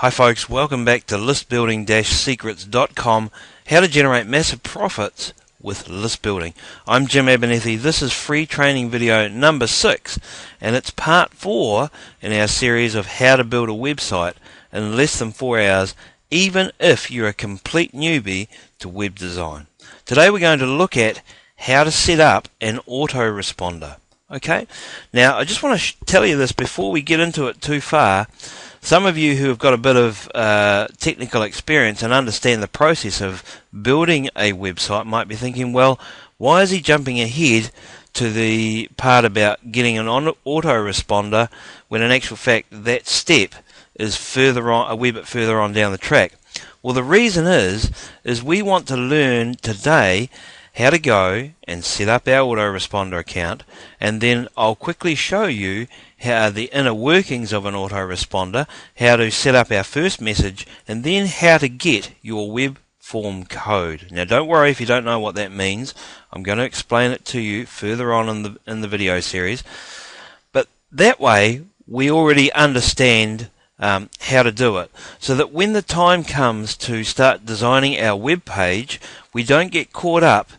Hi folks, welcome back to listbuilding-secrets.com, how to generate massive profits with list building. I'm Jim Abernethy. This is free training video number 6, and it's part 4 in our series of how to build a website in less than 4 hours, even if you're a complete newbie to web design. Today we're going to look at how to set up an autoresponder. Okay, now I just want to tell you this before we get into it too far. Some of you who have got a bit of technical experience and understand the process of building a website might be thinking, well, why is he jumping ahead to the part about getting an autoresponder when in actual fact that step is further on, a wee bit further on down the track? Well, the reason is we want to learn today how to go and set up our autoresponder account, and then I'll quickly show you how the inner workings of an autoresponder, how to set up our first message, and then how to get your web form code. Now don't worry if you don't know what that means. I'm going to explain it to you further on in the video series, but that way we already understand how to do it, so that when the time comes to start designing our web page, we don't get caught up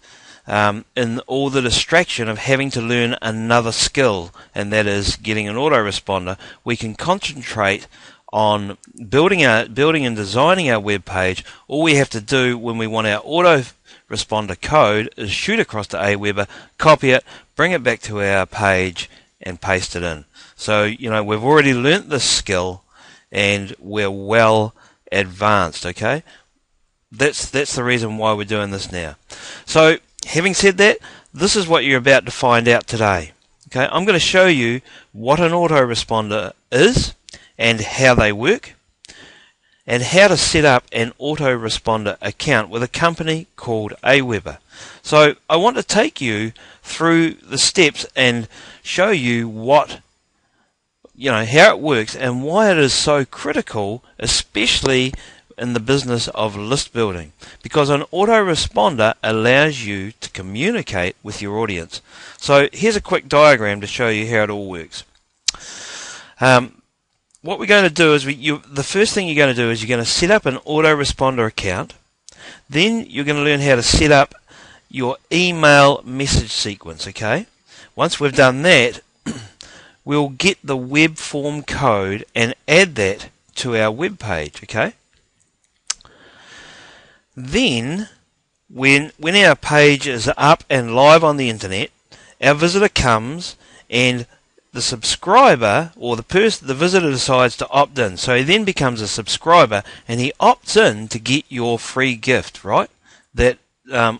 in all the distraction of having to learn another skill, and that is getting an autoresponder. We can concentrate on building and designing our web page. All we have to do when we want our autoresponder code is shoot across to Aweber, copy it, bring it back to our page, and paste it in. So, you know, we've already learnt this skill, and we're well advanced. Okay, that's the reason why we're doing this now. So, having said that, this is what you're about to find out today. Okay, I'm going to show you what an autoresponder is and how they work, and how to set up an autoresponder account with a company called Aweber. So I want to take you through the steps and show you what, you know, how it works and why it is so critical, especially in the business of list building, because an autoresponder allows you to communicate with your audience. So here's a quick diagram to show you how it all works. What we're going to do is the first thing you're going to do is you're going to set up an autoresponder account. Then you're going to learn how to set up your email message sequence. Okay, once we've done that, we'll get the web form code and add that to our web page. Okay, then when our page is up and live on the internet, our visitor comes and the subscriber or the visitor decides to opt in. So he then becomes a subscriber and he opts in to get your free gift, right? That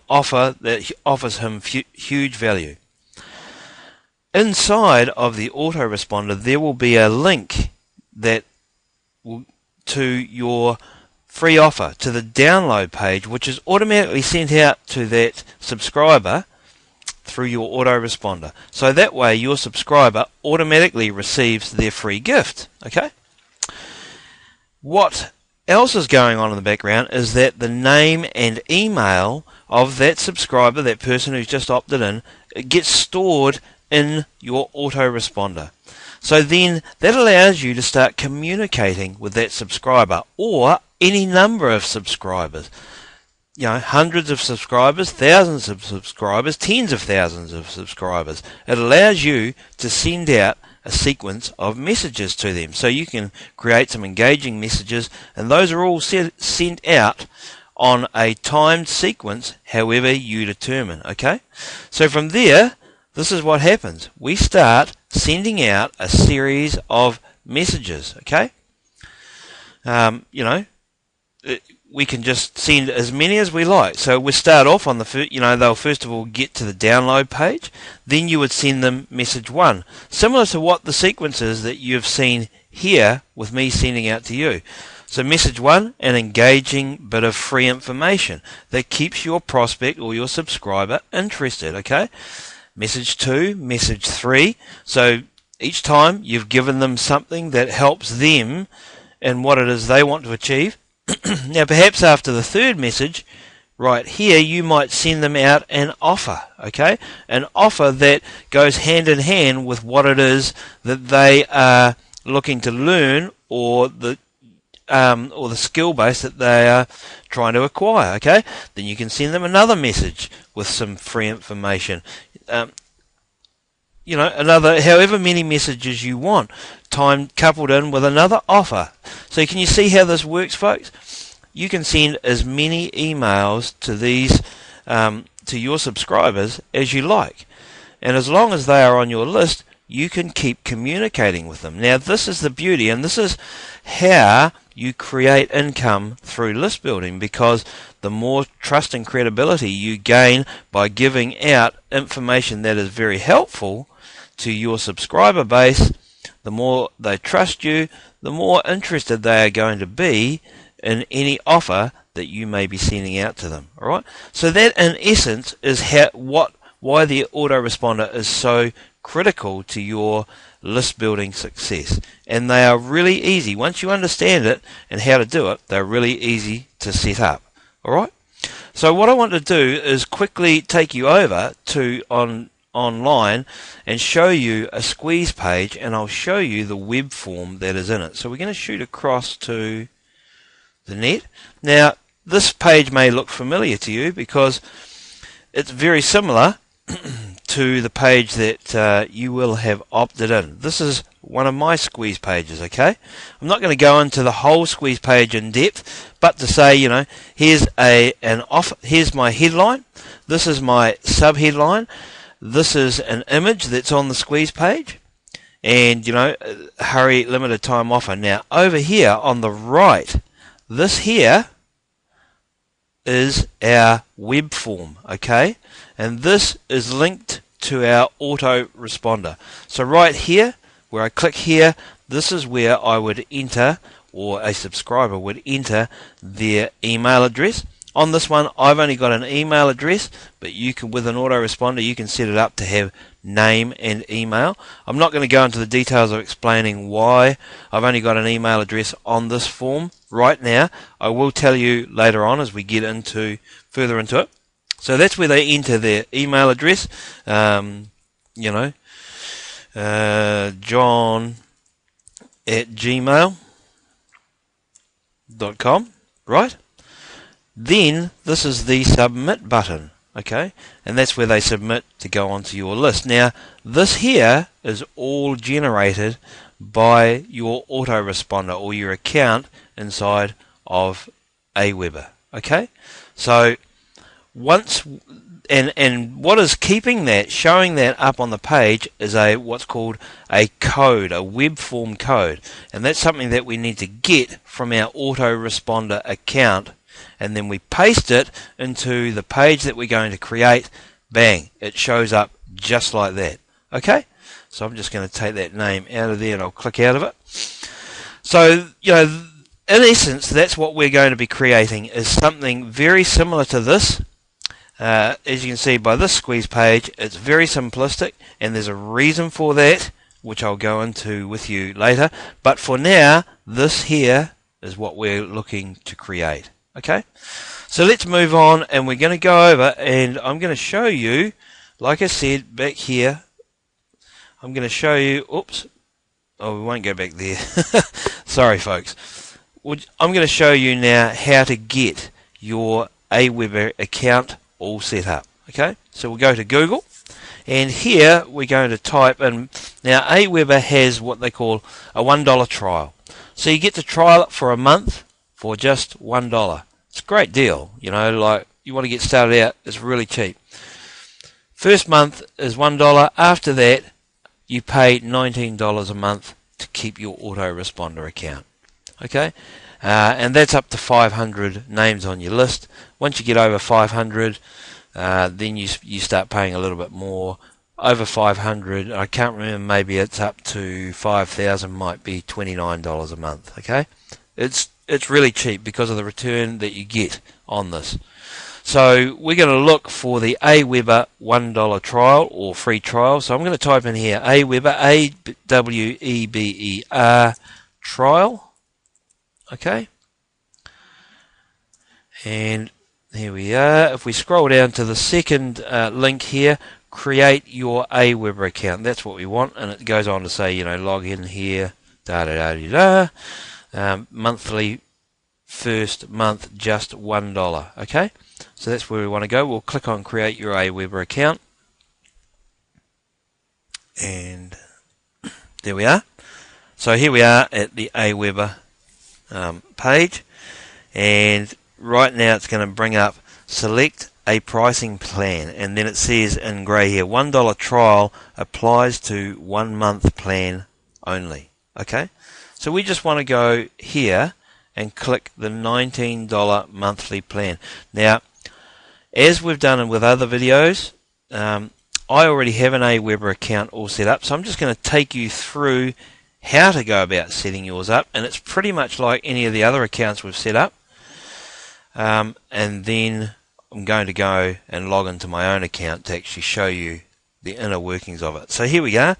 offers him huge value. Inside of the autoresponder there will be a link that will to your free offer, to the download page, which is automatically sent out to that subscriber through your autoresponder. So that way your subscriber automatically receives their free gift. Okay? What else is going on in the background is that the name and email of that subscriber, that person who's just opted in, it gets stored in your autoresponder. So then that allows you to start communicating with that subscriber, or any number of subscribers. You know, hundreds of subscribers, thousands of subscribers, tens of thousands of subscribers. It allows you to send out a sequence of messages to them. So you can create some engaging messages, and those are all sent out on a timed sequence, however you determine. Okay? So from there, this is what happens. We start sending out a series of messages. Okay? You know, we can just send as many as we like. So we start off on they'll first of all get to the download page. Then you would send them message 1, similar to what the sequence is that you've seen here with me sending out to you. So message 1, an engaging bit of free information that keeps your prospect or your subscriber interested. Okay. Message 2, message 3. So each time you've given them something that helps them in what it is they want to achieve. Now perhaps after the third message right here you might send them out an offer. Okay, an offer that goes hand in hand with what it is that they are looking to learn, or or the skill base that they are trying to acquire. Okay, then you can send them another message with some free information. Another however many messages you want, time coupled in with another offer. So can you see how this works, folks? You can send as many emails to these to your subscribers as you like, and as long as they are on your list, you can keep communicating with them. Now, this is the beauty, and this is how you create income through list building, because the more trust and credibility you gain by giving out information that is very helpful to your subscriber base, the more they trust you, the more interested they are going to be in any offer that you may be sending out to them. All right. So that, in essence, is why the autoresponder is so critical to your list building success. And they are really easy. Once you understand it and how to do it, they're really easy to set up. All right. So what I want to do is quickly take you over to online and show you a squeeze page, and I'll show you the web form that is in it. So we're going to shoot across to the net. Now, this page may look familiar to you because it's very similar to the page that you will have opted in. This is one of my squeeze pages, okay? I'm not going to go into the whole squeeze page in depth, but to say, here's here's my headline, this is my sub-headline, this is an image that's on the squeeze page, and, hurry, limited time offer. Now, over here on the right, this here is our web form, okay? And this is linked to our autoresponder. So right here, where I click here, this is where I would enter, or a subscriber would enter, their email address. On this one, I've only got an email address, but you can, with an autoresponder, you can set it up to have name and email. I'm not going to go into the details of explaining why I've only got an email address on this form right now. I will tell you later on as we get further into it. So that's where they enter their email address. john@gmail.com, right? Then this is the submit button, okay? And that's where they submit to go onto your list. Now, this here is all generated by your autoresponder or your account inside of Aweber, okay? So once and what is keeping that, showing that up on the page, is what's called a code, a web form code, and that's something that we need to get from our autoresponder account, and then we paste it into the page that we're going to create. Bang, it shows up just like that. Okay, so I'm just going to take that name out of there and I'll click out of it. So in essence, that's what we're going to be creating, is something very similar to this. As you can see by this squeeze page, it's very simplistic, and there's a reason for that, which I'll go into with you later. But for now, this here is what we're looking to create. Okay, so let's move on, and we're going to go over, and I'm going to show you, like I said, back here, I'm going to show you, oops, oh, we won't go back there. Sorry, folks. I'm going to show you now how to get your Aweber account all set up. Okay, so we'll go to Google, and here we're going to type in. Now, Aweber has what they call a $1 trial, so you get to trial it for a month for just $1. It's a great deal, like you want to get started out, it's really cheap. First month is $1. After that, you pay $19 a month to keep your autoresponder account. Okay, and that's up to 500 names on your list. Once you get over 500, then you start paying a little bit more. Over 500, I can't remember, maybe it's up to 5,000, might be $29 a month. Okay, it's really cheap because of the return that you get on this. So we're going to look for the Aweber $1 trial or free trial. So I'm going to type in here Aweber, AWEBER trial. Okay, and here we are. If we scroll down to the second link here, create your Aweber account. That's what we want, and it goes on to say, log in here, monthly first month just $1. Okay, so that's where we want to go. We'll click on create your Aweber account, and there we are. So here we are at the Aweber page, and right now it's going to bring up select a pricing plan, and then it says in grey here $1 trial applies to 1 month plan only. Okay, so we just want to go here and click the $19 monthly plan. Now, as we've done with other videos, I already have an Aweber account all set up, so I'm just going to take you through how to go about setting yours up, and it's pretty much like any of the other accounts we've set up. And then I'm going to go and log into my own account to actually show you the inner workings of it. So here we go.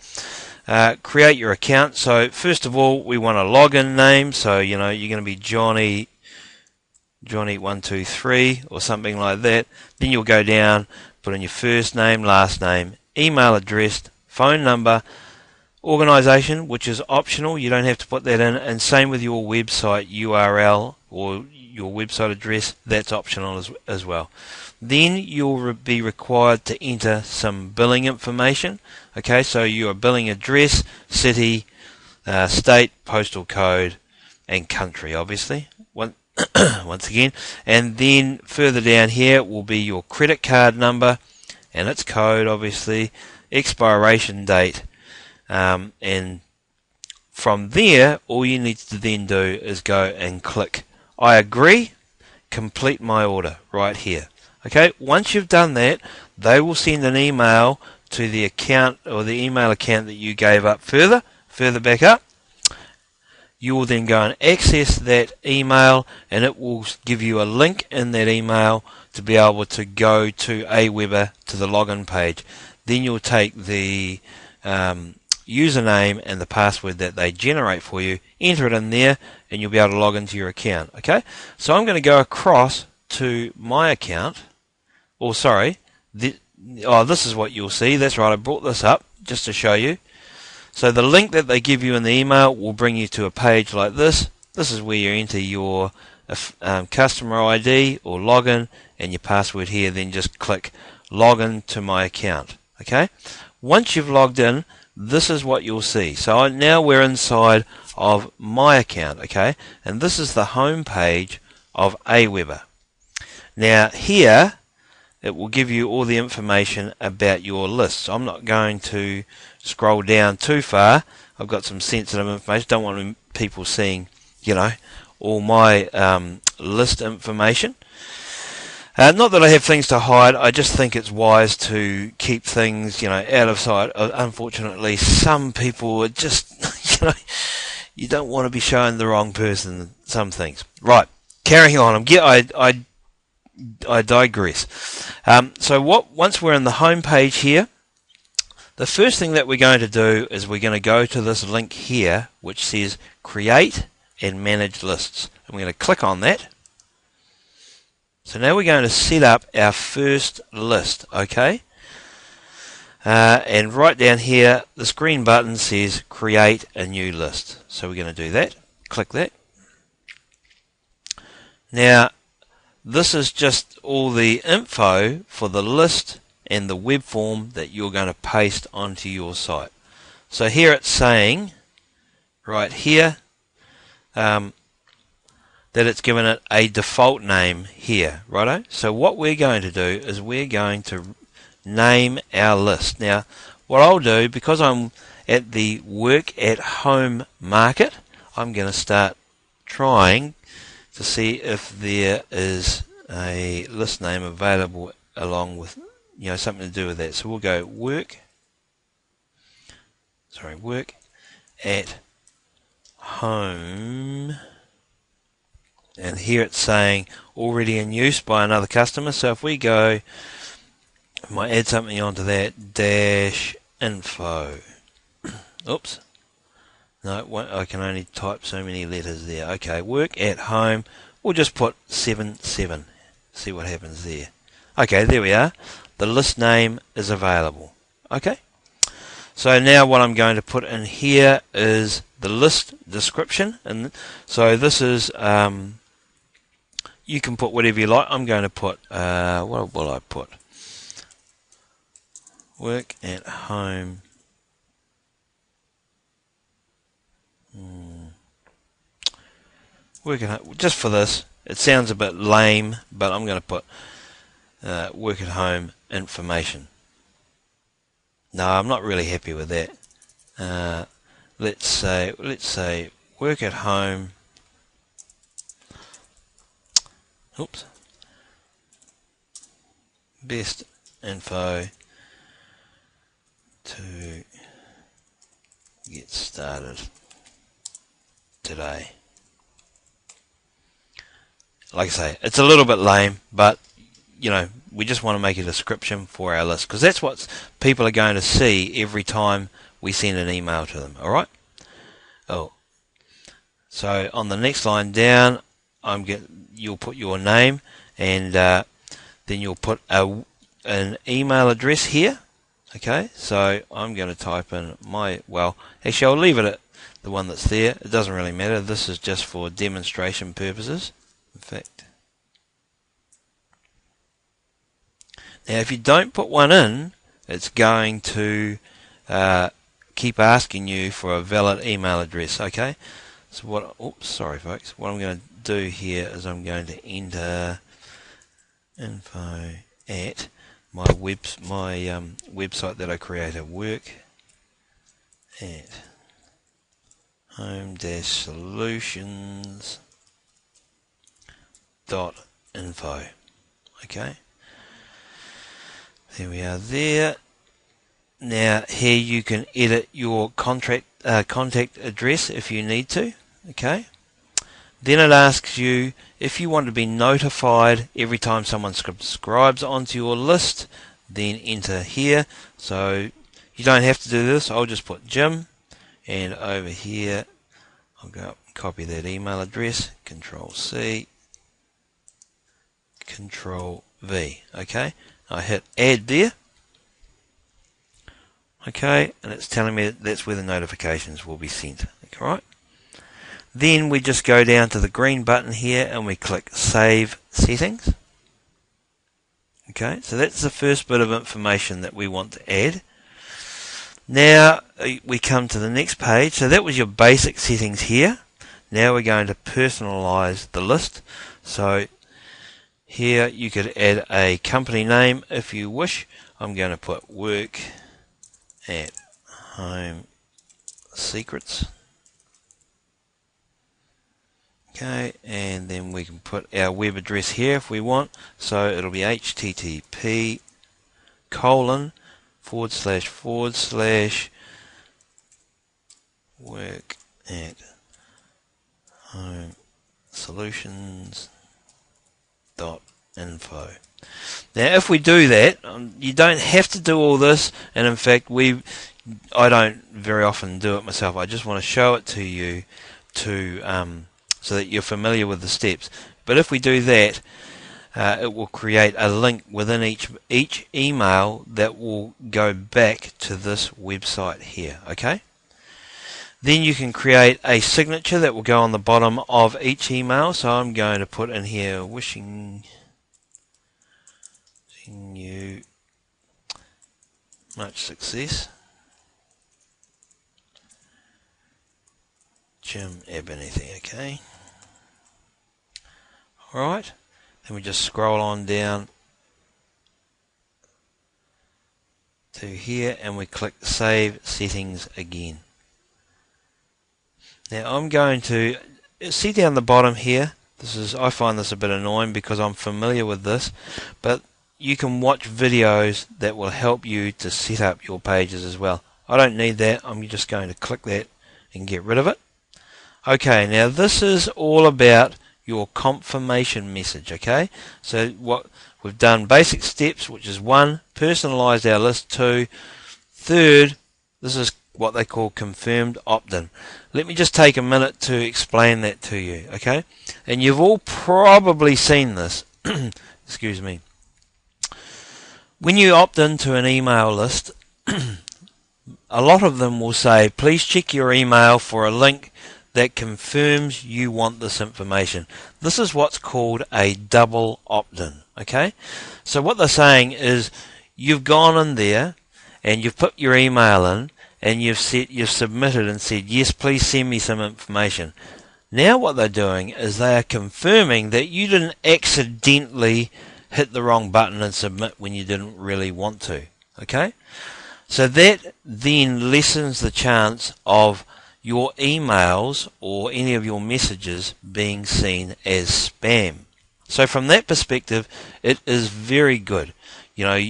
Create your account. So first of all, we want a login name. So you're going to be Johnny123 or something like that. Then you'll go down, put in your first name, last name, email address, phone number, organization, which is optional, you don't have to put that in, and same with your website URL or your website address, that's optional as well. Then you'll be required to enter some billing information. Okay, so your billing address, city, state, postal code, and country, obviously. Once again, and then further down here will be your credit card number and its code, obviously, expiration date, and from there all you need to then do is go and click I agree, complete my order right here. Okay, once you've done that, they will send an email to the account or the email account that you gave up further back up. You will then go and access that email, and it will give you a link in that email to be able to go to Aweber to the login page. Then you'll take the username and the password that they generate for you, enter it in there, and you'll be able to log into your account. Okay, so I'm going to go across to my account. Or sorry, this is what you'll see. That's right, I brought this up just to show you. So the link that they give you in the email will bring you to a page like this. This is where you enter your customer ID or login and your password here. Then just click login to my account. Okay, once you've logged in, this is what you'll see. So now we're inside of my account. Okay, and this is the home page of Aweber. Now here it will give you all the information about your list. So I'm not going to scroll down too far. I've got some sensitive information. Don't want people seeing, all my list information. Not that I have things to hide. I just think it's wise to keep things, out of sight. Unfortunately, some people are just, you don't want to be showing the wrong person some things. Right, carrying on. I digress. So once we're in the home page here, the first thing that we're going to do is we're going to go to this link here which says create and manage lists. And we're going to click on that. So now we're going to set up our first list, okay? And right down here, this green button says create a new list. So we're going to do that. Click that. Now, this is just all the info for the list and the web form that you're going to paste onto your site. So here it's saying, right here, that it's given it a default name here, righto? So what we're going to do is we're going to name our list. Now, what I'll do, because I'm at the work at home market, I'm going to start trying to see if there is a list name available along with something to do with that. So we'll go work at home, and here it's saying already in use by another customer. So if we go, I might add something onto that, dash info. Oops, no, I can only type so many letters there. Okay, work at home, we'll just put 77, see what happens there. Okay, there we are. The list name is available. Okay, so now what I'm going to put in here is the list description, and so this is you can put whatever you like. I'm going to put what will I put? Work at home. Work at home. Just for this, it sounds a bit lame, but I'm going to put work at home information. No, I'm not really happy with that. Let's say work at home. Oops. Best info to get started today. Like I say, it's a little bit lame, but you know, we just want to make a description for our list, because that's what people are going to see every time we send an email to them. Alright? So on the next line down, you'll put your name, and then you'll put an email address here. Okay, so I'm going to type in actually I'll leave it at the one that's there. It doesn't really matter. This is just for demonstration purposes. In fact, now if you don't put one in, it's going to keep asking you for a valid email address. Okay, so sorry folks, what I'm going to do here is I'm going to enter info at my website that I created, work at home-solutions.info. Okay, there we are there. Now here you can edit your contact address if you need to. Okay, then it asks you if you want to be notified every time someone subscribes onto your list, then enter here. So you don't have to do this. I'll just put Jim, and over here I'll go up and copy that email address, Control C, Control V. Okay, I hit add there. Okay, and it's telling me that's where the notifications will be sent. Alright. Then we just go down to the green button here and we click Save Settings. Okay, so that's the first bit of information that we want to add. Now we come to the next page. So that was your basic settings here. Now we're going to personalize the list. So here you could add a company name if you wish. I'm going to put Work at Home Secrets. Okay, and then we can put our web address here if we want. So it'll be http:// work at home solutions.info. Now if we do that, you don't have to do all this, and in fact I don't very often do it myself. I just want to show it to you so that you're familiar with the steps. But if we do that, it will create a link within each email that will go back to this website here. Okay? Then you can create a signature that will go on the bottom of each email. So I'm going to put in here, wishing you much success, Jim Abernethy. Okay. Alright. Then we just scroll on down to here and we click Save Settings again. Now I'm going to see down the bottom here. I find this a bit annoying because I'm familiar with this, but you can watch videos that will help you to set up your pages as well. I don't need that. I'm just going to click that and get rid of it. Okay, now this is all about your confirmation message. Okay, so what we've done, basic steps, which is 1, personalize our list. 2, third, this is what they call confirmed opt-in. Let me just take a minute to explain that to you. Okay, and you've all probably seen this. Excuse me. When you opt into an email list, a lot of them will say, please check your email for a link that confirms you want this information. This is what's called a double opt-in. Okay, so what they're saying is you've gone in there and you've put your email in and you've submitted and said, yes, please send me some information. Now what they're doing is they are confirming that you didn't accidentally hit the wrong button and submit when you didn't really want to. Okay, so that then lessens the chance of your emails or any of your messages being seen as spam. So from that perspective, it is very good. You know,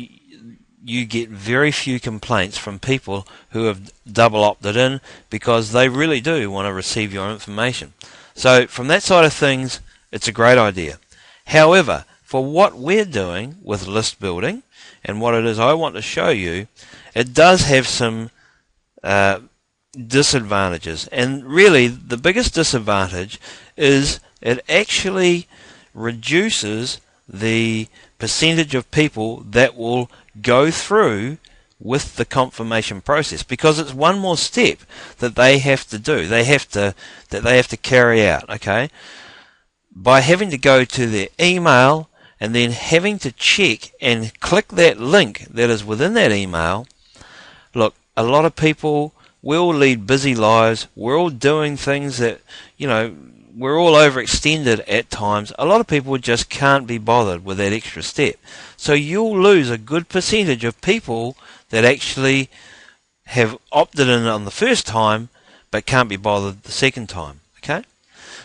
you get very few complaints from people who have double opted in because they really do want to receive your information. So from that side of things, it's a great idea. However, for what we're doing with list building and what it is I want to show you, it does have some disadvantages. And really, the biggest disadvantage is it actually reduces the percentage of people that will go through with the confirmation process, because it's one more step that they have to do. They have to carry out. Okay, by having to go to their email and then having to check and click that link that is within that email. Look, a lot of people, we all lead busy lives. We're all doing things that, you know, we're all overextended at times. A lot of people just can't be bothered with that extra step. So you'll lose a good percentage of people that actually have opted in on the first time but can't be bothered the second time. Okay?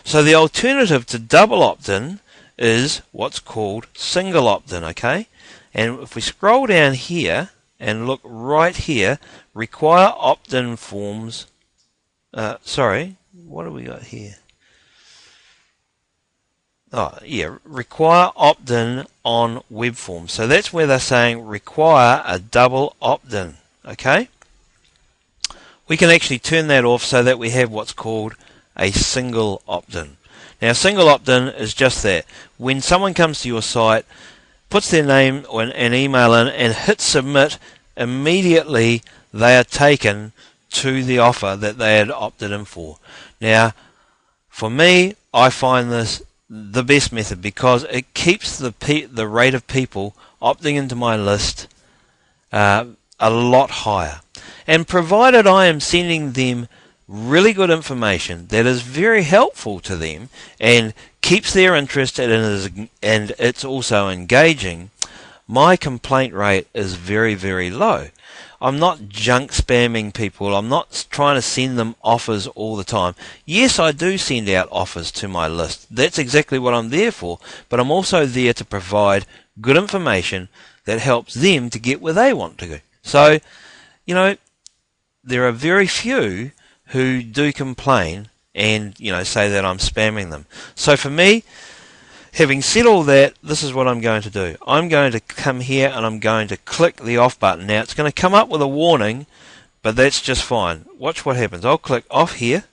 So the alternative to double opt-in is what's called single opt-in. Okay? And if we scroll down here and look right here, require opt-in forms. Sorry, what have we got here? Oh, yeah, require opt-in on web forms. So that's where they're saying require a double opt-in. Okay? We can actually turn that off so that we have what's called a single opt-in. Now, single opt-in is just that. When someone comes to your site, puts their name or an email in and hits submit, immediately they are taken to the offer that they had opted in for. Now, for me, I find this the best method because it keeps the rate of people opting into my list a lot higher. And provided I am sending them really good information that is very helpful to them and keeps their interest and it's also engaging, my complaint rate is very, very low. I'm not junk spamming people. I'm not trying to send them offers all the time. Yes, I do send out offers to my list. That's exactly what I'm there for. But I'm also there to provide good information that helps them to get where they want to go. So, you know, there are very few who do complain and, you know, say that I'm spamming them. So for me, having said all that, this is what I'm going to do. I'm going to come here and I'm going to click the off button. Now it's going to come up with a warning, but that's just fine. Watch what happens. I'll click off here.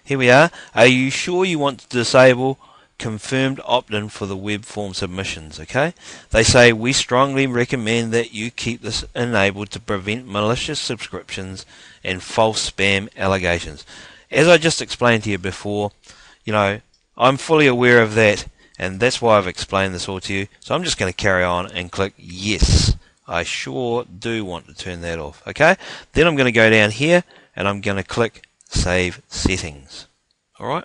Here we are. Are you sure you want to disable confirmed opt-in for the web form submissions? Okay. They say we strongly recommend that you keep this enabled to prevent malicious subscriptions and false spam allegations. As I just explained to you before, you know, I'm fully aware of that. And that's why I've explained this all to you. So I'm just going to carry on and click yes. I sure do want to turn that off. Okay. Then I'm going to go down here and I'm going to click save settings. Alright.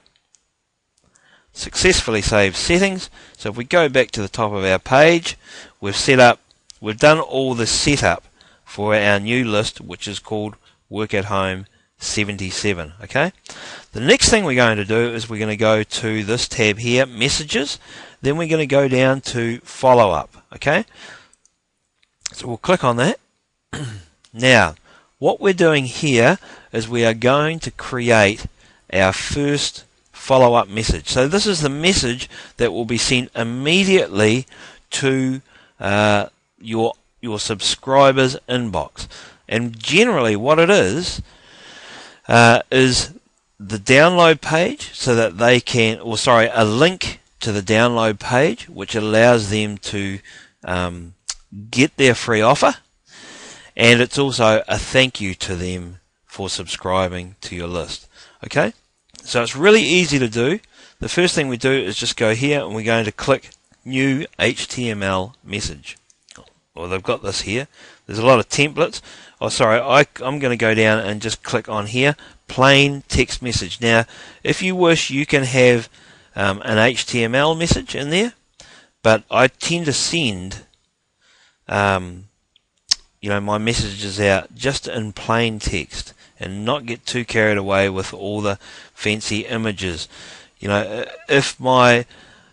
Successfully saved settings. So if we go back to the top of our page, we've done all the setup for our new list, which is called Work at Home 77. Okay. The next thing we're going to do is we're going to go to this tab here, messages. Then we're going to go down to follow up. Okay. So we'll click on that. Now, what we're doing here is we are going to create our first follow up message. So this is the message that will be sent immediately to your subscribers' inbox. And generally, what it is the download page, so that they can, a link to the download page, which allows them to get their free offer. and it's also a thank you to them for subscribing to your list. Okay, so it's really easy to do. The first thing we do is just go here and we're going to click new HTML message. Well, they've got this here. There's a lot of templates. Oh, sorry, I'm going to go down and just click on here, plain text message. Now, if you wish, you can have an HTML message in there, but I tend to send my messages out just in plain text and not get too carried away with all the fancy images. If my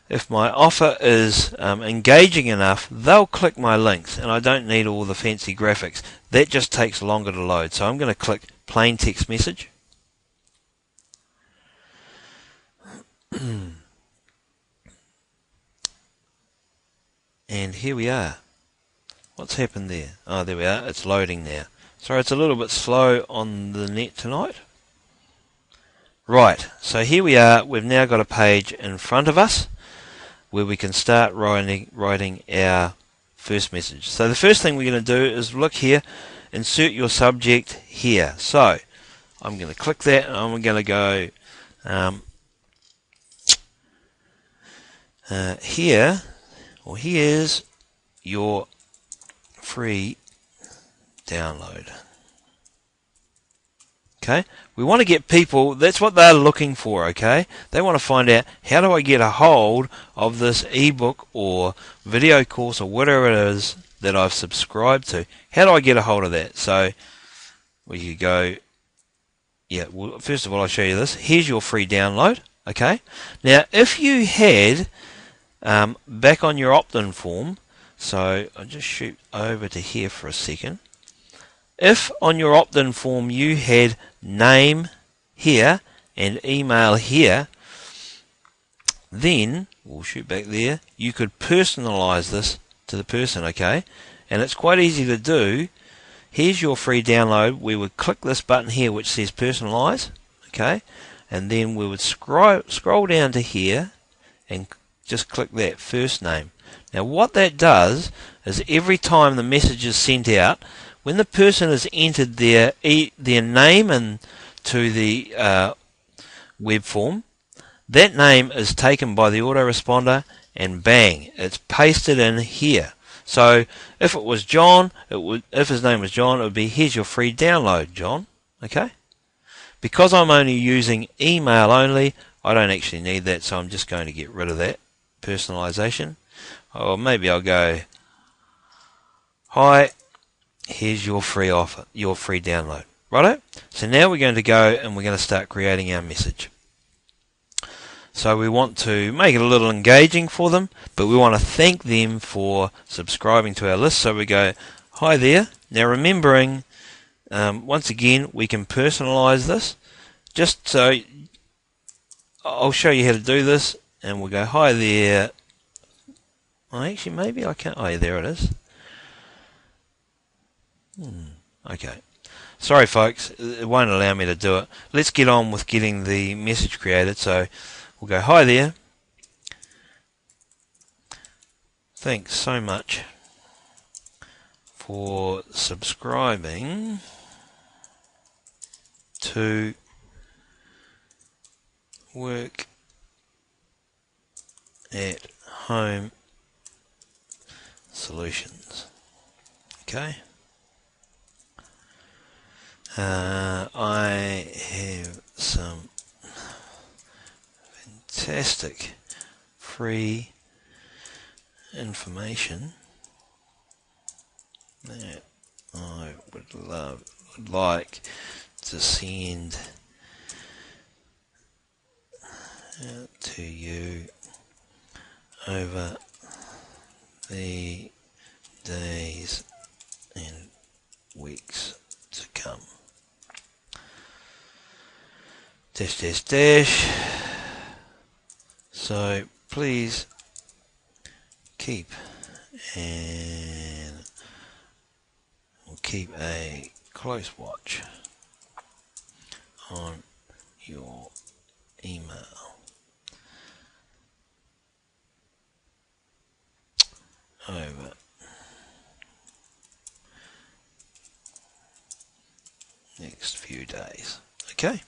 offer is engaging enough, they'll click my links, and I don't need all the fancy graphics. That just takes longer to load. So I'm going to click plain text message. And here we are. What's happened there? Oh, there we are. It's loading now. Sorry, it's a little bit slow on the net tonight. Right, so here we are. We've now got a page in front of us where we can start writing our first message. So the first thing we're going to do is look here, insert your subject here. So I'm going to click that and I'm going to go here, or here's your free download. Okay, we want to get people, that's what they're looking for, okay? They want to find out, how do I get a hold of this ebook or video course or whatever it is that I've subscribed to? How do I get a hold of that? So we could go, well, first of all, I'll show you this. Here's your free download, okay? Now, if you had, back on your opt-in form, so I'll just shoot over to here for a second. If on your opt-in form you had name here and email here, then we'll shoot back there. You could personalize this to the person, okay? And it's quite easy to do. Here's your free download. We would click this button here which says personalize, okay? And then we would scroll down to here and just click that first name. Now what that does is every time the message is sent out, when the person has entered their name into the web form, that name is taken by the autoresponder and bang, it's pasted in here. So if it was John, if his name was John, it would be, here's your free download, John. Okay? Because I'm only using email only, I don't actually need that, so I'm just going to get rid of that personalization. Or maybe I'll go, hi, here's your free offer, your free download. Righto? So now we're going to go and we're going to start creating our message. So we want to make it a little engaging for them, but we want to thank them for subscribing to our list. So we go, hi there. Now remembering, once again, we can personalize this. Just so, I'll show you how to do this, and we'll go, hi there. Oh, actually, maybe I can't. Oh, yeah, there it is. Okay. Sorry, folks. It won't allow me to do it. Let's get on with getting the message created. So we'll go, hi there. Thanks so much for subscribing to Work at Home Solutions. Okay. I have some fantastic free information that I would like to send out to you over the days and weeks to come. Dash dash dash. So please keep a close watch on your email over few days. Okay.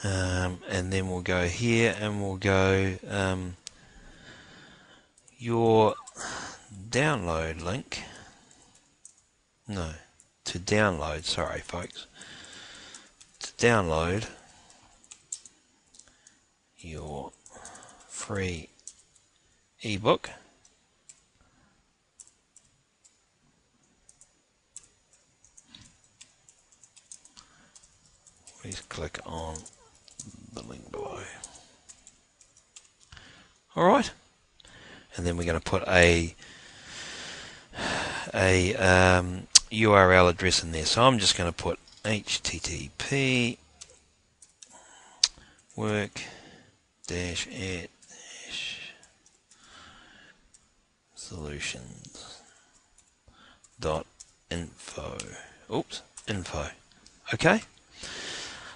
And then we'll go here and we'll go your download link. No, to download, sorry folks. To download your free ebook. Please click on the link below. Alright, and then we're going to put a URL address in there. So I'm just going to put http work-at-solutions.info. Oops, info. Okay.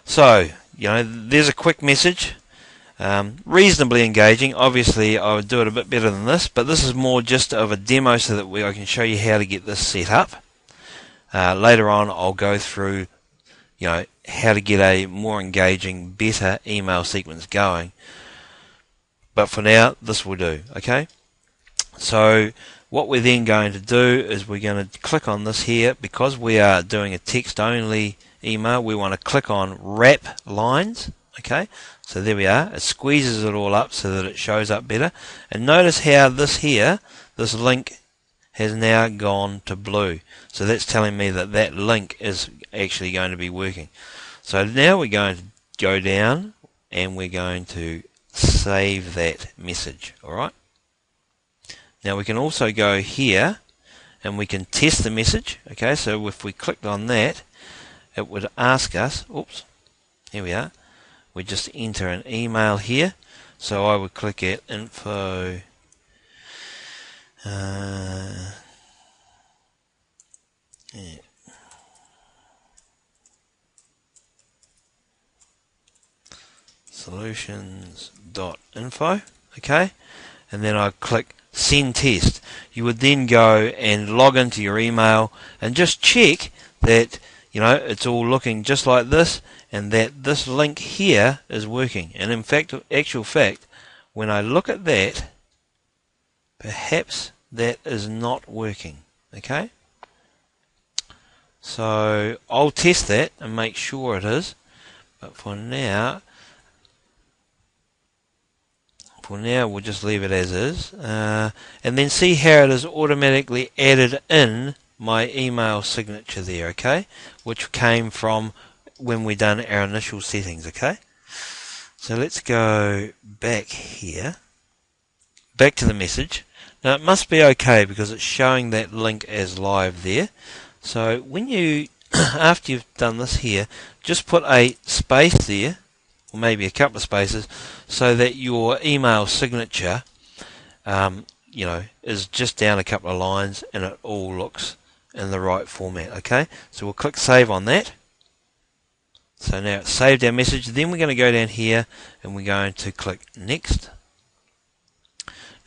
So, there's a quick message, reasonably engaging. Obviously, I would do it a bit better than this, but this is more just of a demo so that I can show you how to get this set up. Later on, I'll go through, how to get a more engaging, better email sequence going. But for now, this will do, okay? So, what we're then going to do is we're going to click on this here. Because we are doing a text-only email, we want to click on wrap lines. Okay, so there we are. It squeezes it all up so that it shows up better. And notice how this link has now gone to blue. So that's telling me that that link is actually going to be working. So now we're going to go down and we're going to save that message. Alright. Now we can also go here and we can test the message. Okay, so if we clicked on that, it would ask us, oops, here we are, we just enter an email here. So I would click at info solutions.info, okay, and then I click send test. You would then go and log into your email and just check that it's all looking just like this, and that this link here is working. And in fact, actual fact, when I look at that, perhaps that is not working. Okay, so I'll test that and make sure it is. But for now we'll just leave it as is, and then see how it is automatically added in my email signature there, okay, which came from when we done our initial settings. Okay, so let's go back here, back to the message. Now it must be okay because it's showing that link as live there. So when you after you've done this here, just put a space there, or maybe a couple of spaces, so that your email signature is just down a couple of lines and it all looks in the right format. Okay, so we'll click save on that. So now it's saved our message. Then we're going to go down here and we're going to click next.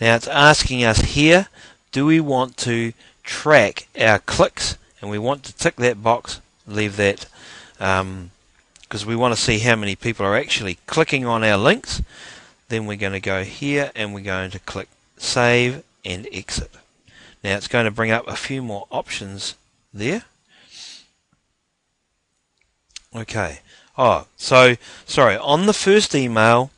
Now it's asking us here, do we want to track our clicks? And we want to tick that box, leave that, because we want to see how many people are actually clicking on our links. Then we're going to go here and we're going to click save and exit. Now it's going to bring up a few more options there. Okay. Oh, so sorry, on the first email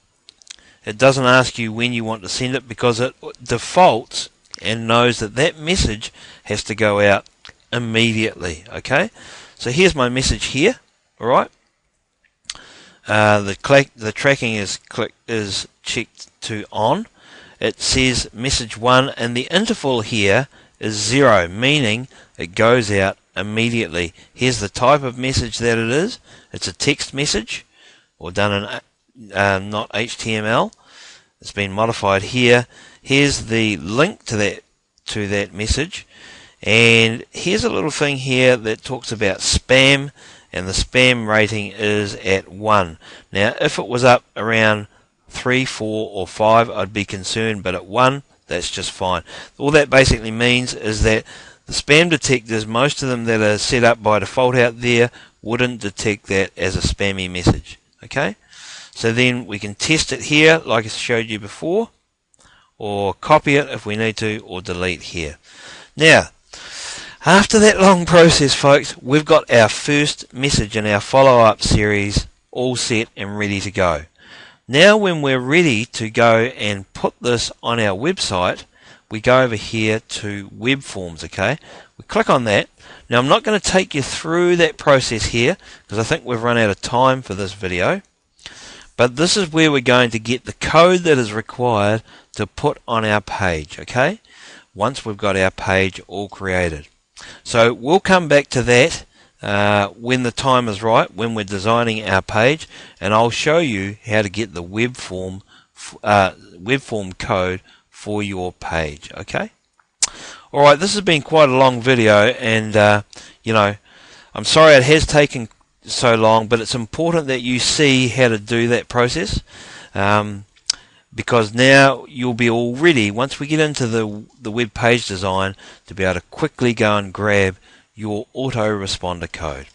it doesn't ask you when you want to send it because it defaults and knows that that message has to go out immediately. Okay, so here's my message here. All right, the tracking is checked to on. It says message 1 and the interval here is 0, meaning it goes out immediately. Here's the type of message that it is. It's a text message or done in not HTML. It's been modified here. Here's the link to that message, and here's a little thing here that talks about spam, and the spam rating is at 1. Now if it was up around 3, 4 or 5 I'd be concerned, but at 1 that's just fine. All that basically means is that The spam detectors, most of them that are set up by default out there, wouldn't detect that as a spammy message. Okay, so then we can test it here like I showed you before, or copy it if we need to, or delete here. Now, after that long process, folks, we've got our first message in our follow-up series all set and ready to go. Now when we're ready to go and put this on our website, we go over here to web forms. Okay, we click on that. Now I'm not going to take you through that process here because I think we've run out of time for this video, but this is where we're going to get the code that is required to put on our page. Okay, once we've got our page all created. So we'll come back to that when the time is right, when we're designing our page, and I'll show you how to get the web form code for your page. Okay. Alright, this has been quite a long video, and you know, I'm sorry it has taken so long, but it's important that you see how to do that process, because now you'll be all ready once we get into the web page design to be able to quickly go and grab your autoresponder code.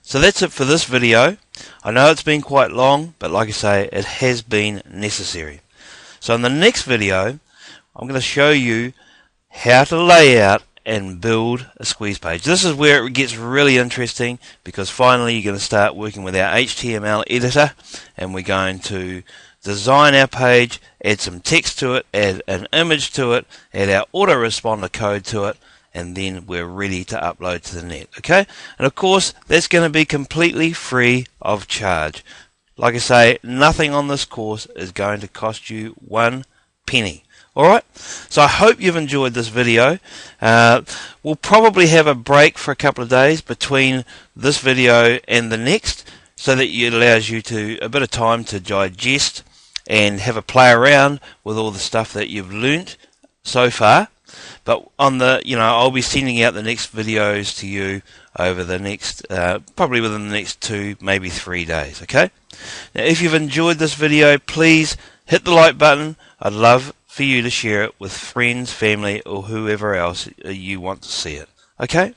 So that's it for this video. I know it's been quite long, but like I say, it has been necessary. So in the next video, I'm going to show you how to lay out and build a squeeze page. This is where it gets really interesting, because finally you're going to start working with our HTML editor, and we're going to design our page, add some text to it, add an image to it, add our autoresponder code to it, and then we're ready to upload to the net. Okay, and of course that's going to be completely free of charge. Like I say, nothing on this course is going to cost you 1 penny. Alright, so I hope you've enjoyed this video. We'll probably have a break for a couple of days between this video and the next, so that it allows you a bit of time to digest and have a play around with all the stuff that you've learnt so far. But on the, I'll be sending out the next videos to you over the next, probably within the next 2, maybe 3 days. Okay. Now, if you've enjoyed this video, please hit the like button. I'd love for you to share it with friends, family, or whoever else you want to see it. Okay.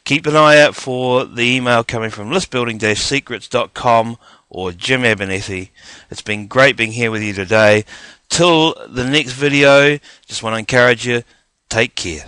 Keep an eye out for the email coming from listbuilding-secrets.com or Jim Abernethy. It's been great being here with you today. Till the next video, just want to encourage you, take care.